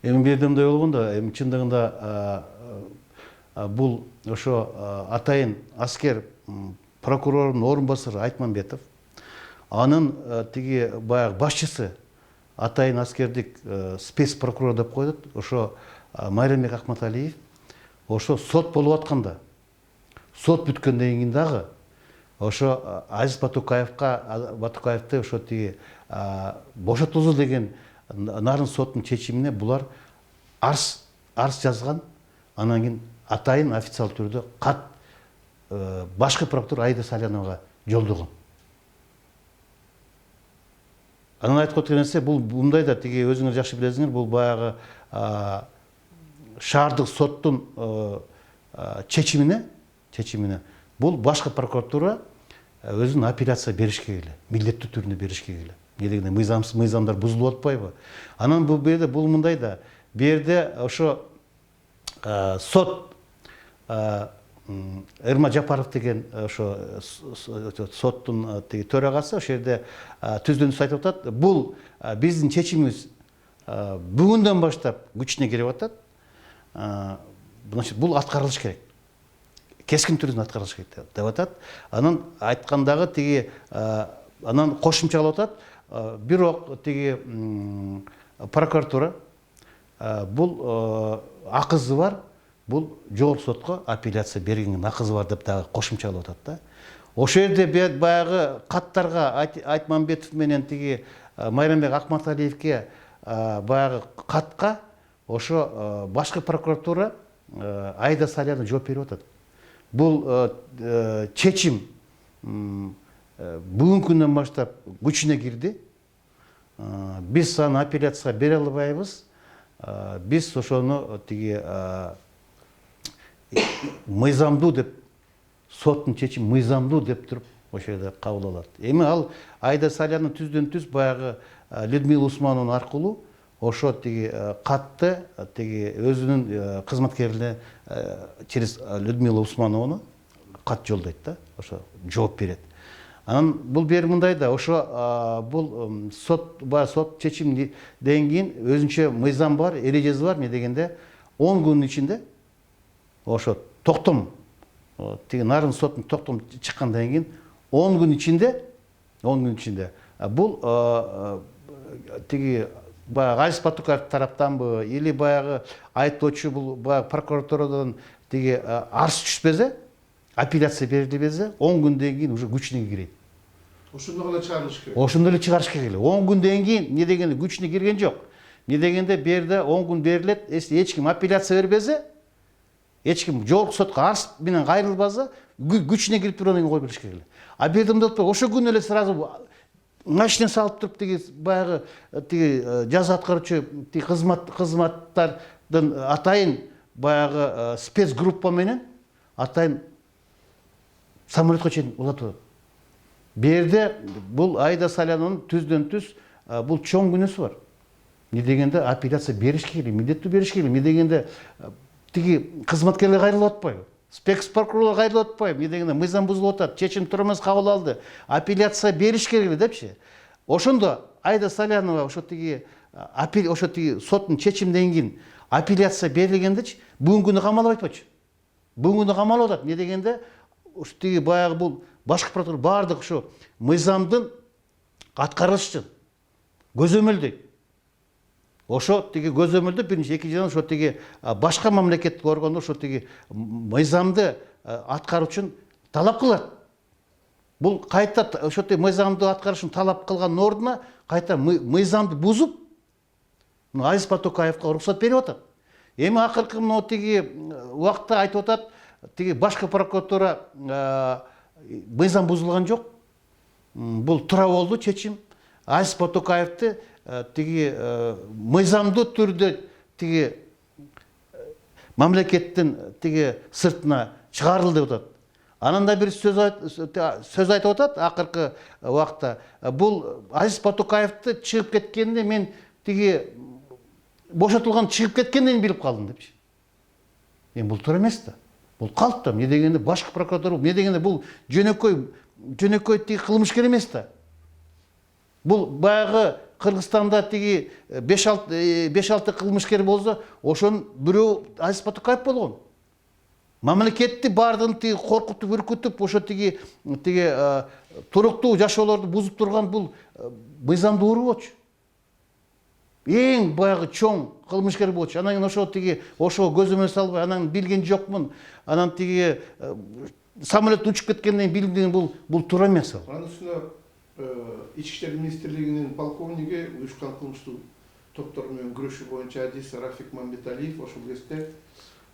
Эми бирдемде болгондо, эми чындыгында бул ошо атайын аскер прокурордун орун басары Айтмамбетов, анын тиги баягы башчысы атайын аскердик спец прокурор деп коет, ошо Майрамбек Акматалиев, ошо сот болуп атканда, сот бүткөндөн кийин дагы ошо Азиз Батукаевди ошо тиги бошотуңуз деген нарын соттун чечимине булар арыз жазган. Анан кийин атайын официал түрдө кат башкы прокурор Аида Саляновага жолдогон. Анан айтып өткөн нерсе, бул мындай да, тиги өзүңөр жакшы билесиңер, бул баягы шаардык соттун чечимине бул башкы прокуратура өзүнүн апелляция беришке келе, милдеттүү түрүндө беришке келе. Эмне дегенде мыйзамдар бузулуп атпайбы? Анан бул жерде бул мындай да, бу жерде ошо сот Эрма Жапаров деген ошо соттун тиги төрагасы ошол жерде түздөн-түз айтып атат. Бул биздин чечимибиз бүгүндөн баштап күчүнө кирип атат. Значит, бул аткарылыш керек. Кескин түрүндө аткарылыш керек деп атат. Анан айткандагы тиги анан кошумчалап атат. Бирок тиги прокуратура бул акызы бар, бул жогорку сотко апелляция бергенин акызы бар деп дагы кошумчалап атат да. Ошол жерде баягы каттарга Айтмамбетов менен тиги Майрамбек Акматалиевке баягы катка ошо башкы прокуратура Аида Салянова жооп берип атат. Бул чечим бүгүнкү күндөн баштап күчүнө кирди. Биз аны апелляцияга бере албайбыз. Биз ошону тиги мыйзамдуу деп, соттун чечими мыйзамдуу деп туруп ошол жерде кабыл алат. Эми ал Аида Салянова түздөн-түз баягы Людмила Усманова аркылуу ошо тиги катты тиги өзүнүн кызматкерине через Людмила Усмановну кат жолдойт да, ошо жооп берет. Анан бул бери мындай да, ошо бул сот чечимден кийин өзүнчө мыйзам бар, эрежеси бар. Эмне дегенде 10 күнүн ичинде ошо токтом, тиги нарын соттун токтом чыккандан кийин 10 күн ичинде бул тиги баягы Азиз Батукаев тараптанбы или баягы айыптоочу бул баягы прокуратурадан тиги арыз түшпөсө, апелляция берилбесе, 10 күндөн кийин уже күчүнө кирет. Ошондо гана чыгарылыш керек. Ошондо эле чыгарыш керек эле. 10 күндөн кийин эмне дегенде күчүнө кирген жок. Эмне дегенде бу жерде 10 күн берилет, эч ким апелляция бербесе, эч ким жогорку сотко арыз менен кайрылбаса, күчүнө кирип тургандан кийин кое бериш керек эле. А бу жерде мындай ошо күнү эле сразу машина салып туруп тиги баягы тиги жаза аткаруучу тиги кызматтардын атайын баягы спецгруппа менен атайын самолетко чейин улатып атат. Бу жерде бул Аида Салянованын түздөн-түз бул чоң күнөөсү бар. Эмне дегенде апелляция бериш керек, милдеттүү бериш керек. Эмне дегенде тиги кызматкерлер кайрылып атпайбы? Спец прокурорлор кайрылып атпайбы? Эмне дегенде мыйзам бузулуп атат, чечим туура эмес кабыл алды, апелляция бериш керек эле депчи. Ошондо Аида Салянова ошо тиги соттун чечиминден кийин апелляция берилгендечи бүгүнкү күнү камалып атпайчы. Бүгүнкү күнү камалып атат. Эмне дегенде ушу тиги баягы бул башкы прокурор баардык ушу мыйзамдын аткарылышын көзөмөлдөйт. Ошо тиги көзөмөлдөп биринчи, экинчиден ошо тиги башка мамлекеттик органдар ошо тиги мыйзамды аткаруу үчүн талап кылат. Бул кайта ошо тиги мыйзамды аткарышын талап кылгандын ордуна кайта мыйзамды бузуп, Азиз Батукаевга уруксат берип атат. Эми акыркы мына тиги убакта айтып атат, тиги башкы прокуратура мыйзам бузулган жок. Бул туура болду чечим. Азиз Батукаевди тиги мыйзамдуу түрдө тиги мамлекеттин тиги сыртына чыгарылды деп атат. Анан да бир сөз айтып атат акыркы убакта. Бул Азиз Батукаевди чыгып кеткенде мен тиги бошотулган чыгып кеткенден билип калдым депчи. Эми бул туура эмес да. Бул калп да. Эмне дегенде башкы прокуратура, эмне дегенде бул жөнөкөй тиги кылмышкер эмес да. Бул баягы Кыргызстанда тиги 5-6 кылмышкер болсо, ошонун бирөө Азиз Батукаев болгон. Мамлекетти бардын тиги коркутуп, үркүтүп, ошо тиги туруктуу жашоолорду бузуп турган бул мыйзамдуу уруу болчу. Эң баягы чоң кылмышкер болчу. Анан ошо көзөмө салбай, анан билген жокмун. Анан тиги самолет учуп кеткенден билген бул туура эмес ал. Анын үстүнө Ички иштер министрлигинин полковниги уюшкан кылмыштуу топтор менен күрөшүү боюнча адис Рафик Мамбеталиев ошол кезде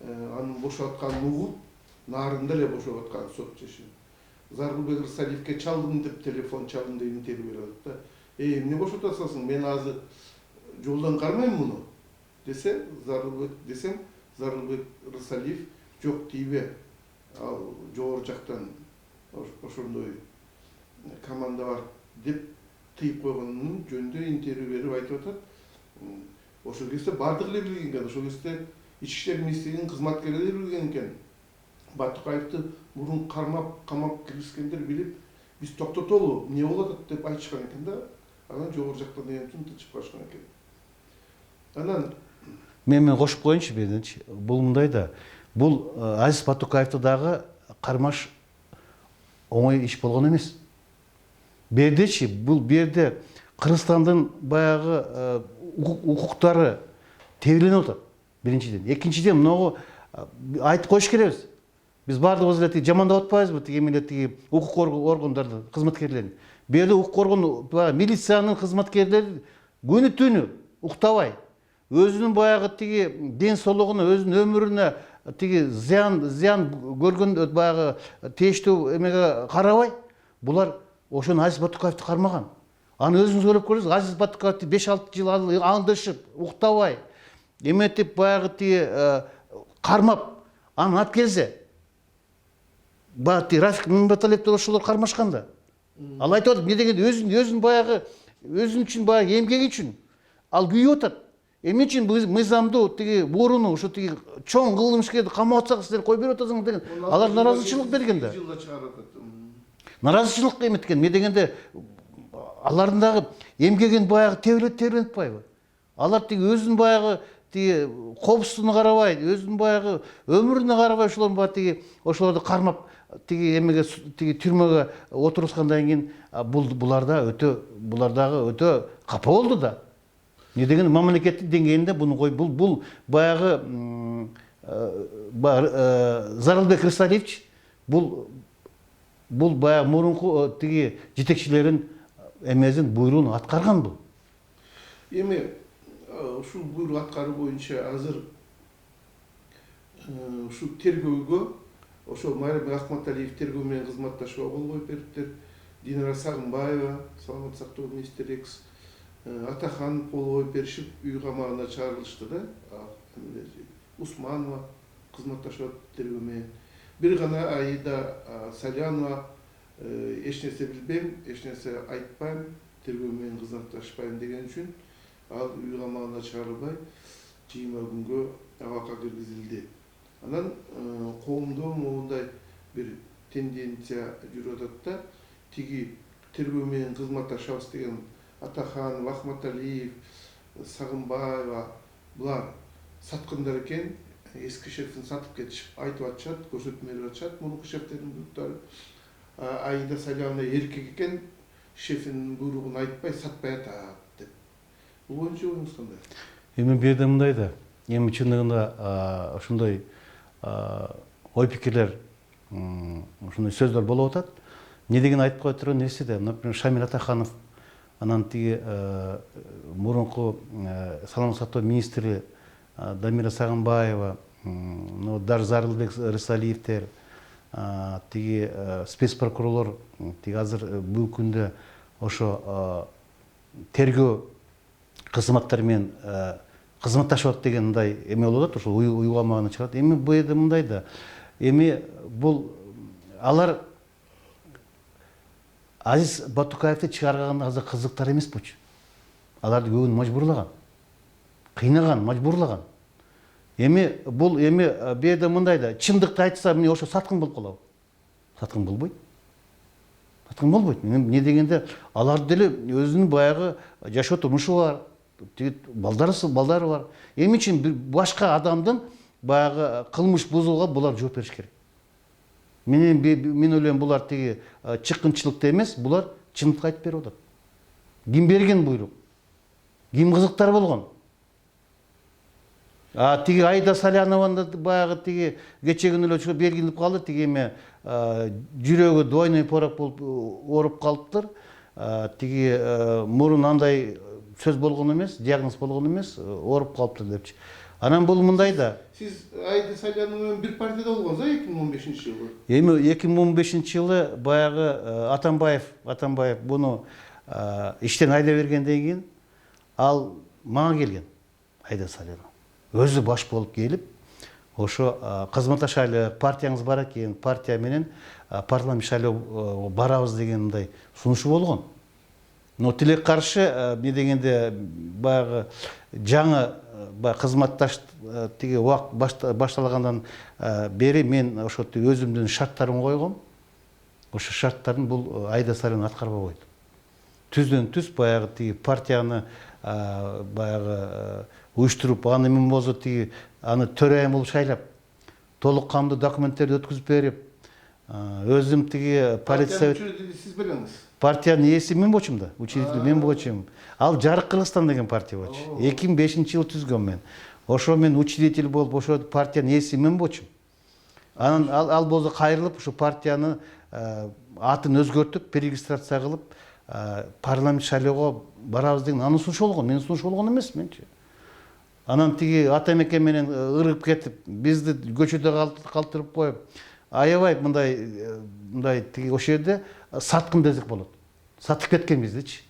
анын бошотканын угуп, нарында эле бошоп аткан сот чечими. Зарылбек Рысалиевке чалдым деп телефон чалдым деп интервью берип атат да. Эмне бошота салсың? Мен азыр жолдон кармайм муну десе, Зарылбек Рысалиев жок тийбе. Ал жогору жактан ошондой команда бар деп тыйып койгонунун жөнүндө интервью берип айтып атат. Ошол кезде бардык эле билген экен. Ошол кезде Ички иштер министрлигинин кызматкерлери билген экен. Батукаевди мурун камап киргизгендер билип, биз токтотолу, эмне болуп атат деп айтышкан экен да. Анан жогору жактан эмчин тычып калышкан экен. Анан мен кошуп коеюнчу беденчи. Бул мындай да. Бул Азиз Батукаевди дагы кармаш оңой иш болгон эмес. Бердечи, бул берде Кыргызстандын баягы укуктары тебеленип атат. Биринчиден. Экинчиден, мынагу айтып коюш керекпиз. Биз бардыгыбыз эле жамандап атпайбызбы тиги эмеле тиги укук органдарды, кызматкерлерин. Берде укук орган милициянын кызматкерлери күнү түнү уктабай, өзүнүн баягы тиги ден соолугуна, өзүнүн өмүрүнө тиги зыян көргөн баягы тийиштүү эмеге карабай, булар ошону Азиз Батукаевди кармаган. Аны өзүңүз көрүп көрүңүз, Азиз Батукаевди 5-6 жыл аңдышып, уктабай, эметип баягы тиги кармап, аны алып келсе, баягы Рафик Мамбеталиевди ошолор кармашкан да. Ал айтып атат, эмне дегенде өзүнүн баягы өзүн үчүн баягы эмгеги үчүн ал күйүп атат. Эмне үчүн мыйзамдуу тиги бурууну ошо тиги чоң кылмышкерди камап атсак силер кой берип атасыңар деген. Алар наразычылык берген да. Жылда чыгарып атат. Наразычылык эметкен. Эмне дегенде алардын дагы эмгегин баягы тебеленип атпайбы? Алар тиги өзүнүн баягы тиги коопсуздугуна карабай, өзүнүн баягы өмүрүнө карабай ошолорду кармап тиги эмеге тиги түрмөгө отургузгандан кийин булар дагы өтө капа болду да. Эмне дегенде мамлекеттик деңгээлинде буну кой, бул баягы Зарылбек Рысалиевич бул баягы мурунку тиги жетекчилерин эмесин буйруун аткарган бул. Эми ушул буйрук аткаруу боюнча азыр ушул тергөөгө ошо Майрамбек Акматалиев тергөө менен кызматташууга кол коюп бериптир. Динара Сагынбаева, саламаттык сактоо министри экс Атахан кол коюп беришип, үй камагына чыгарылышты да. Усманова кызматташып тергөө менен. Бир гана Аида Салянова эч нерсе билбейм, эч нерсе айтпайм, тергөө менен кызматташпайм деген үчүн ал үй камагына чыгарылбай 20 күнгө абакка киргизилди. Анан коомдо моундай бир тенденция жүрүп атат да, тиги тергөө менен кызматташабыз деген Атахан, Ахматалиев, Сагынбаева булар саткындар экен, эски шефин сатып кетишип айтып атышат, көрсөтмө берип атышат мурунку шефтердин буйруктары. Аида Салянова эркек экен, шефин буйругун айтпай сатпай атат деп. Бул боюнча оюңуз кандай? Эми бу жерде мындай да, эми чындыгында ошондой ой пикирлер, ошондой сөздөр болуп атат. Не деген айтып кое турган нерсе да, например, Шамил Атаханов, анан тиги мурунку саламаттык сактоо министри Дамира Сагынбаева, даже Зарылбек Рысалиевтер, тиги спецпрокурорлор тиги азыр бул күндө ошо тергөө кызматтары менен кызматташып атат деген мындай эме болуп атат, ошол уй камагына чыгат. Эми бу жерде мындай да, эми бул алар Азиз Батукаевди чыгарган азыр кызыктар эмес болчу. Аларды көбүн мажбурлаган, кыйнаган, мажбурлаган. Эми бул бу жерде мындай да, чындыкты айтса, эмне ошо саткын болуп калабы? Саткын болбойт. Аткан болбойт. Не дегенде алар деле өзүнүн баягы жашоо турмушу бар. Балдары бар. Эми үчүн башка адамдын баягы кылмыш бузууга булар жооп бериш керек. Мен ойлойм булар тиги чыккынчылыкта эмес, булар чындыкты айтып берип атат. Ким берген буйрук? Ким кызыктар болгон? Тиги Аида Салянованы баягы тиги кече күнү эле белгиленип калды, тиги эме жүрөгү двойной порок болуп ооруп калыптыр. Тиги мурун андай сөз болгон эмес, диагноз болгон эмес, ооруп калыптыр депчи. Анан бул мындай да. Сиз Аида Салянова менен бир партияда болгонсуз 2015-жылы. Эми 2015-жылы баягы Атамбаев буну иштен айдап бергенден кийин ал мага келген, Аида Салянова. Өзү баш болуп келип, ошо кызматташайлы партияңыз бар экен, партия менен парламент шайлоо барабыз деген мындай сунушу болгон. Но тилек каршы не дегенде баягы жаңы кызматташ тиги убакыт башталгандан бери мен ошо өзүмдүн шарттарымды койгом. Ошо шарттарын бул Аида Салянова аткарбай койду. Түздөн түз баягы тиги партияны баягы уюштуруп, аны мен болсо тиги аны төрайым болуп шайлап, толук камдуу документтерди өткүзүп берип, өзүм тиги полиция сиз белеңиз. Партиянын ээси мен болчумун да, учредитель мен болчумун. Ал Жарык Кыргызстан деген партия болчу. 2005-жылы түзгөн мен. Ошо мен учредитель болуп, ошо партиянын ээси мен болчумун. Анан ал болсо кайрылып, ошо партияны атын өзгөртүп, перерегистрация кылып, парламент шайлоого барабыз деген анын сунушу болгон. Менин сунушу болгон эмес менчи. Анан тиги ата мекен менен ыргып кетип, бизди көчөдө калтырып коюп, аябай мындай тиги ошол жерде саткын десек болот. Сатып кеткен биздичи.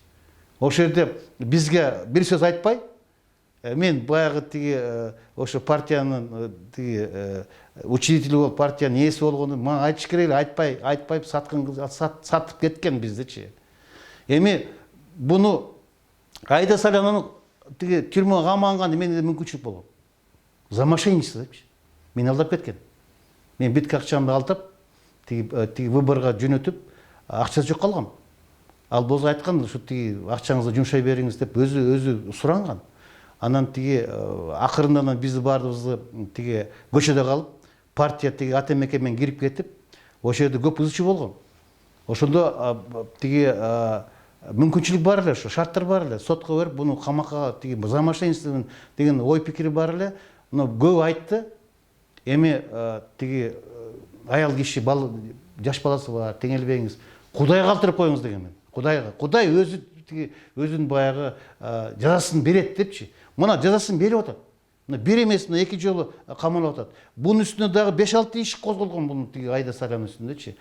Ошол жерде бизге бир сөз айтпай, мен баягы тиги ошо партиянын тиги учредители болуп, партиянын ээси болгону мага айтыш керек эле, айтпай сатып кеткен биздичи. Эми буну Аида Салянованын тиги тюрьмага камаганган менде мүмкүнчүлүк болгон. За мошенничество депчи. Мени алдап кеткен. Мен битке акчамды алдап, тиги выборга жөнөтүп, акчасы жок калган. Ал болсо айткан, ушу тиги акчаңызды жумшай бериңиз деп өзү суранган. Анан тиги акырында бизди баарыбызды тиги көчөдө калып, партия тиги ата мекен менен кирип кетип, ошол жерде көп ызычуу болгон. Ошондо тиги мүмкүнчүлүк бар эле, ошо шарттар бар эле. Сотко берип, буну камакка тиги за мошенничество деген ой пикири бар эле. Но көп айтты. Эми тиги аял киши, жаш баласы бар, теңелбеңиз. Кудайга калтырып коюңуз деген мен. Кудай өзү тиги өзүнүн баягы жазасын берет депчи. Мына жазасын берип атат. Бир эмес, 2 жолу камалып атат. Бунун үстүнө дагы 5-6 иш козголгон бунун тиги Аида Салянованын үстүндөчү.